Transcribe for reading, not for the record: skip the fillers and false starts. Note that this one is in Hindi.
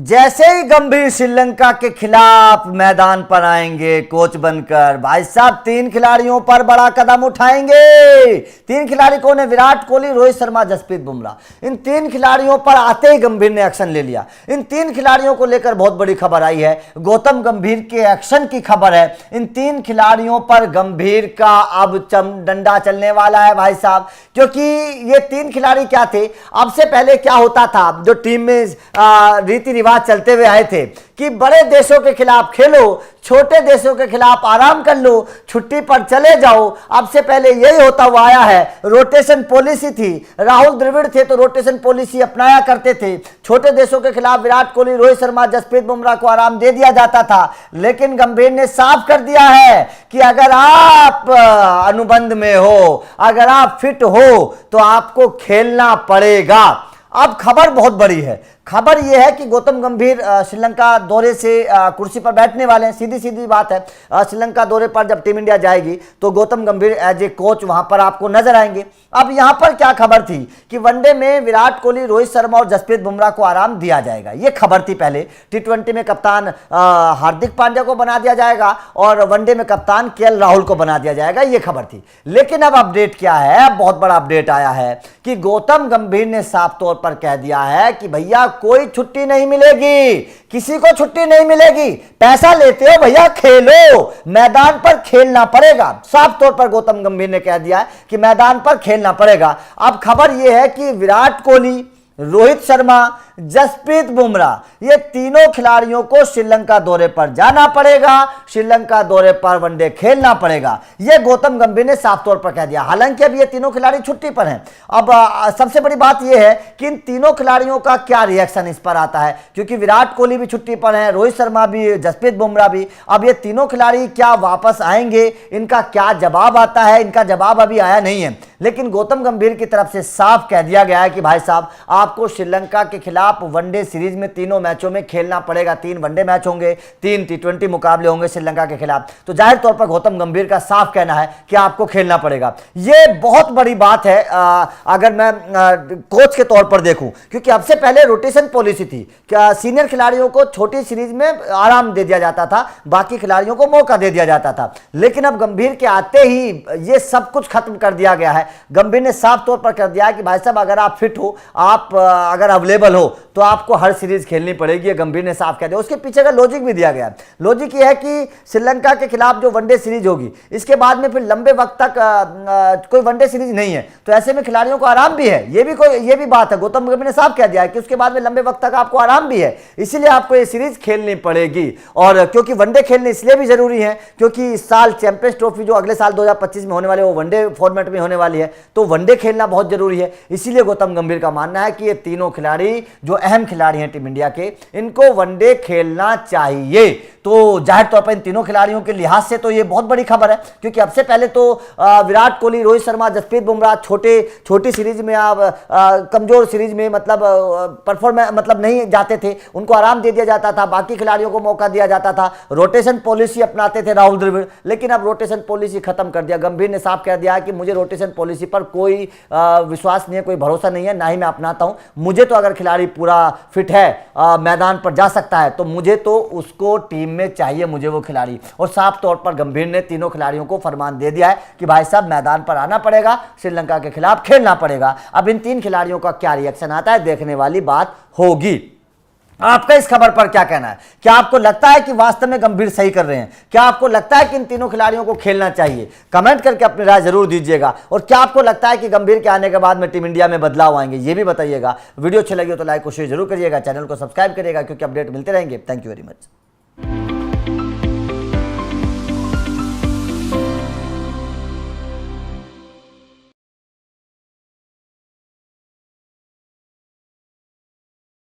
जैसे ही गंभीर श्रीलंका के खिलाफ मैदान पर आएंगे कोच बनकर, भाई साहब 3 खिलाड़ियों पर बड़ा कदम उठाएंगे। 3 खिलाड़ी कौन है? विराट कोहली, रोहित शर्मा, जसप्रीत बुमराह। इन 3 खिलाड़ियों पर आते ही गंभीर ने एक्शन ले लिया। इन 3 खिलाड़ियों को लेकर बहुत बड़ी खबर आई है। गौतम गंभीर के एक्शन की खबर है। इन 3 खिलाड़ियों पर गंभीर का अब डंडा चलने वाला है भाई साहब, क्योंकि ये 3 खिलाड़ी क्या थे? अब से पहले क्या होता था, जो टीम में रीति रिवाज चलते हुए आए थे कि बड़े देशों के खिलाफ खेलो, छोटे देशों के खिलाफ आराम कर लो, छुट्टी पर चले जाओ। अब से पहले यही होता हुआ आया है। रोटेशन पॉलिसी थी, राहुल द्रविड़ थे तो रोटेशन पॉलिसी अपनाया करते थे। छोटे देशों के खिलाफ विराट कोहली, रोहित शर्मा, जसप्रीत बुमराह को आराम दे दिया जाता था। लेकिन गंभीर ने साफ कर दिया है कि अगर आप अनुबंध में हो, अगर आप फिट हो तो आपको खेलना पड़ेगा। अब खबर बहुत बड़ी है। खबर यह है कि गौतम गंभीर श्रीलंका दौरे से कुर्सी पर बैठने वाले हैं। सीधी सीधी बात है, श्रीलंका दौरे पर जब टीम इंडिया जाएगी तो गौतम गंभीर एज ए कोच वहां पर आपको नजर आएंगे। अब यहां पर क्या खबर थी कि वनडे में विराट कोहली, रोहित शर्मा और जसप्रीत बुमराह को आराम दिया जाएगा। यह खबर थी पहले। T20 में कप्तान हार्दिक पांड्या को बना दिया जाएगा और वनडे में कप्तान KL राहुल को बना दिया जाएगा, यह खबर थी। लेकिन अब अपडेट क्या है? अब बहुत बड़ा अपडेट आया है कि गौतम गंभीर ने साफ तौर पर कह दिया है कि भैया कोई छुट्टी नहीं मिलेगी, किसी को छुट्टी नहीं मिलेगी। पैसा लेते हो भैया, खेलो, मैदान पर खेलना पड़ेगा। साफ तौर पर गौतम गंभीर ने कह दिया है कि मैदान पर खेलना पड़ेगा। अब खबर यह है कि विराट कोहली, रोहित शर्मा, जसप्रीत बुमराह, ये तीनों खिलाड़ियों को श्रीलंका दौरे पर जाना पड़ेगा, श्रीलंका दौरे पर वनडे खेलना पड़ेगा। यह गौतम गंभीर ने साफ तौर पर कह दिया। हालांकि अब ये तीनों खिलाड़ी छुट्टी पर हैं। अब सबसे बड़ी बात यह है कि इन तीनों खिलाड़ियों का क्या रिएक्शन इस पर आता है, क्योंकि विराट कोहली भी छुट्टी पर हैं, रोहित शर्मा भी, जसप्रीत बुमराह भी। अब ये तीनों खिलाड़ी क्या वापस आएंगे, इनका क्या जवाब आता है? इनका जवाब अभी आया नहीं है। लेकिन गौतम गंभीर की तरफ से साफ कह दिया गया है कि भाई साहब आपको श्रीलंका के खिलाफ वनडे सीरीज में तीनों मैचों में खेलना पड़ेगा। 3 वनडे मैच होंगे, 3 T20 मुकाबले होंगे श्रीलंका के खिलाफ। तो जाहिर तौर पर गौतम गंभीर का साफ कहना है कि आपको खेलना पड़ेगा। यह बहुत बड़ी बात है अगर मैं कोच के तौर पर देखूं, क्योंकि अब से पहले रोटेशन पॉलिसी थी। क्या सीनियर खिलाड़ियों को छोटी सीरीज में आराम दे दिया जाता था, बाकी खिलाड़ियों को मौका दे दिया जाता था। लेकिन अब गंभीर के आते ही यह सब कुछ खत्म कर दिया गया है। गंभीर ने साफ तौर पर कर दिया है कि भाई साहब अगर आप फिट हो, आप अगर अवेलेबल हो तो आपको हर सीरीज खेलनी पड़ेगी। ये गंभीर ने साफ कह दिया। उसके पीछे का लॉजिक भी दिया गया है। लॉजिक ये है कि श्रीलंका के खिलाफ जो वनडे सीरीज होगी, इसके बाद में फिर लंबे वक्त तक कोई वनडे सीरीज नहीं है, तो ऐसे में खिलाड़ियों को आराम भी है। ये भी बात है, गौतम गंभीर ने साफ कह दिया है कि उसके बाद में लंबे वक्त तक आपको आराम भी है, इसीलिए आपको ये सीरीज खेलनी पड़ेगी। और क्योंकि वनडे खेलने इसलिए भी जरूरी है क्योंकि इस साल चैंपियंस ट्रॉफी जो अगले साल 2025 में होने वाले, वो वनडे फॉर्मेट में होने वाली है, तो वनडे खेलना बहुत जरूरी है। इसीलिए गौतम गंभीर का मानना है कि ये तीनों खिलाड़ी जो अहम खिलाड़ी हैं टीम इंडिया के, इनको वनडे खेलना चाहिए। तो जाहिर तौर पर इन तीनों खिलाड़ियों के लिहाज से तो ये बहुत बड़ी खबर है, क्योंकि अब से पहले तो विराट कोहली, रोहित शर्मा, जसप्रीत बुमराह छोटी सीरीज में, कमजोर सीरीज में मतलब नहीं जाते थे, उनको आराम दे दिया जाता था, बाकी खिलाड़ियों को मौका दिया जाता था। रोटेशन पॉलिसी अपनाते थे राहुल द्रविड़, लेकिन अब रोटेशन पॉलिसी खत्म कर दिया। गंभीर ने साफ कह दिया कि मुझे रोटेशन पॉलिसी पर कोई विश्वास नहीं है, कोई भरोसा नहीं है, ना ही मैं अपनाता हूं। मुझे तो अगर खिलाड़ी पूरा फिट है, मैदान पर जा सकता है, तो मुझे तो उसको टीम में चाहिए, मुझे वो खिलाड़ी। और साफ तौर पर गंभीर ने तीनों खिलाड़ियों को फरमान दे दिया है कि भाई साहब मैदान पर आना पड़ेगा, श्रीलंका के खिलाफ खेलना पड़ेगा। अब इन 3 खिलाड़ियों का क्या रिएक्शन आता है, देखने वाली बात होगी। आपका इस खबर पर क्या कहना है? क्या आपको लगता है कि वास्तव में गंभीर सही कर रहे हैं? क्या आपको लगता है कि इन तीनों खिलाड़ियों को खेलना चाहिए? कमेंट करके अपनी राय जरूर दीजिएगा। और क्या आपको लगता है कि गंभीर के आने के बाद में टीम इंडिया में बदलाव आएंगे, ये भी बताइएगा। वीडियो अच्छी लगी हो तो लाइक और शेयर जरूर करिएगा, चैनल को सब्सक्राइब करिएगा, क्योंकि अपडेट मिलते रहेंगे। Thank you very much.